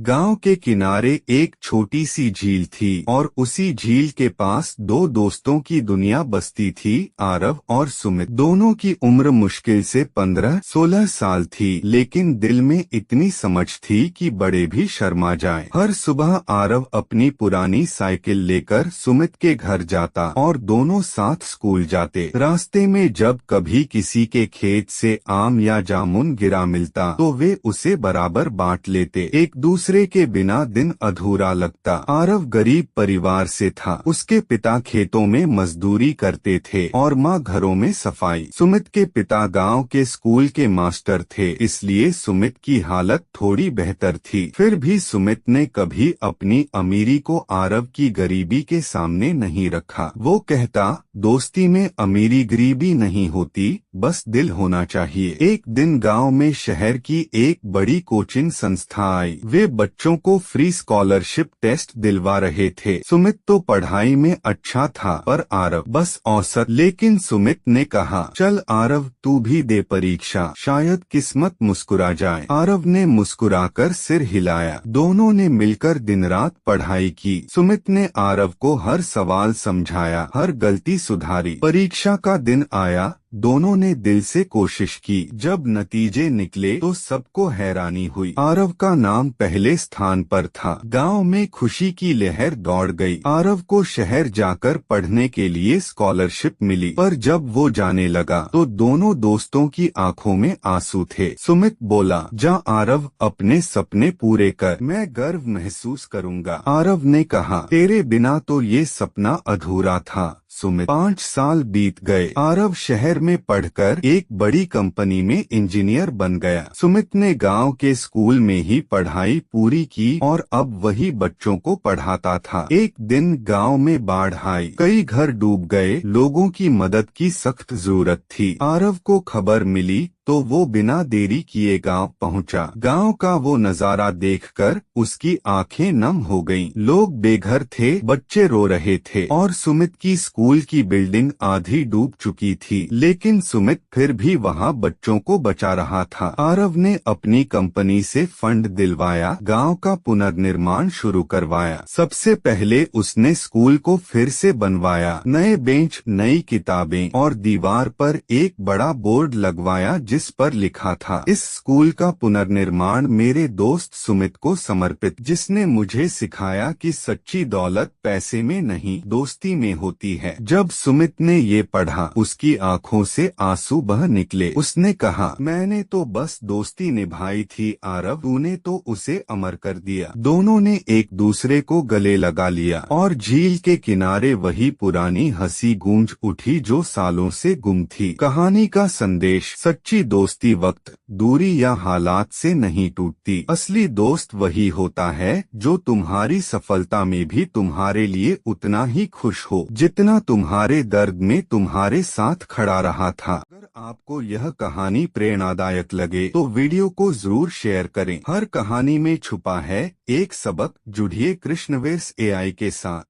गांव के किनारे एक छोटी सी झील थी और उसी झील के पास दो दोस्तों की दुनिया बसती थी, आरव और सुमित। दोनों की उम्र मुश्किल से 15-16 साल थी, लेकिन दिल में इतनी समझ थी कि बड़े भी शर्मा जाएं। हर सुबह आरव अपनी पुरानी साइकिल लेकर सुमित के घर जाता और दोनों साथ स्कूल जाते। रास्ते में जब कभी किसी के खेत से आम या जामुन गिरा मिलता तो वे उसे बराबर बांट लेते। एक दूसरे के बिना दिन अधूरा लगता। आरव गरीब परिवार से था। उसके पिता खेतों में मजदूरी करते थे और माँ घरों में सफाई। सुमित के पिता गांव के स्कूल के मास्टर थे, इसलिए सुमित की हालत थोड़ी बेहतर थी। फिर भी सुमित ने कभी अपनी अमीरी को आरव की गरीबी के सामने नहीं रखा। वो कहता, दोस्ती में अमीरी गरीबी नहीं होती, बस दिल होना चाहिए। एक दिन गांव में शहर की एक बड़ी कोचिंग संस्था आई। वे बच्चों को फ्री स्कॉलरशिप टेस्ट दिलवा रहे थे। सुमित तो पढ़ाई में अच्छा था, पर आरव बस औसत। लेकिन सुमित ने कहा, चल आरव, तू भी दे परीक्षा, शायद किस्मत मुस्कुरा जाए। आरव ने मुस्कुराकर सिर हिलाया। दोनों ने मिलकर दिन रात पढ़ाई की। सुमित ने आरव को हर सवाल समझाया, हर गलती सुधारी। परीक्षा का दिन आया। दोनों ने दिल से कोशिश की। जब नतीजे निकले तो सबको हैरानी हुई। आरव का नाम पहले स्थान पर था। गांव में खुशी की लहर दौड़ गई। आरव को शहर जाकर पढ़ने के लिए स्कॉलरशिप मिली, पर जब वो जाने लगा तो दोनों दोस्तों की आंखों में आंसू थे। सुमित बोला, जा आरव, अपने सपने पूरे कर, मैं गर्व महसूस करूंगा। आरव ने कहा, तेरे बिना तो ये सपना अधूरा था। सुमित 5 साल बीत गए। आरव शहर में पढ़कर एक बड़ी कंपनी में इंजीनियर बन गया। सुमित ने गांव के स्कूल में ही पढ़ाई पूरी की और अब वही बच्चों को पढ़ाता था। एक दिन गांव में बाढ़ आई, कई घर डूब गए। लोगों की मदद की सख्त जरूरत थी। आरव को खबर मिली तो वो बिना देरी किए गांव पहुंचा। गांव का वो नजारा देखकर उसकी आंखें नम हो गईं। लोग बेघर थे, बच्चे रो रहे थे और सुमित की स्कूल की बिल्डिंग आधी डूब चुकी थी। लेकिन सुमित फिर भी वहां बच्चों को बचा रहा था। आरव ने अपनी कंपनी से फंड दिलवाया, गांव का पुनर्निर्माण शुरू करवाया। सबसे पहले उसने स्कूल को फिर से बनवाया। नए बेंच, नई किताबें और दीवार पर एक बड़ा बोर्ड लगवाया जिस पर लिखा था, इस स्कूल का पुनर्निर्माण मेरे दोस्त सुमित को समर्पित, जिसने मुझे सिखाया कि सच्ची दौलत पैसे में नहीं, दोस्ती में होती है। जब सुमित ने ये पढ़ा, उसकी आंखों से आंसू बह निकले। उसने कहा, मैंने तो बस दोस्ती निभाई थी आरव, तूने तो उसे अमर कर दिया। दोनों ने एक दूसरे को गले लगा लिया और झील के किनारे वही पुरानी हंसी गूंज उठी जो सालों से गुम थी। कहानी का संदेश, सच्ची दोस्ती वक्त, दूरी या हालात से नहीं टूटती। असली दोस्त वही होता है जो तुम्हारी सफलता में भी तुम्हारे लिए उतना ही खुश हो जितना तुम्हारे दर्द में तुम्हारे साथ खड़ा रहा था। अगर आपको यह कहानी प्रेरणादायक लगे तो वीडियो को जरूर शेयर करें। हर कहानी में छुपा है एक सबक। जुड़िए कृष्णवेर्स AI के साथ।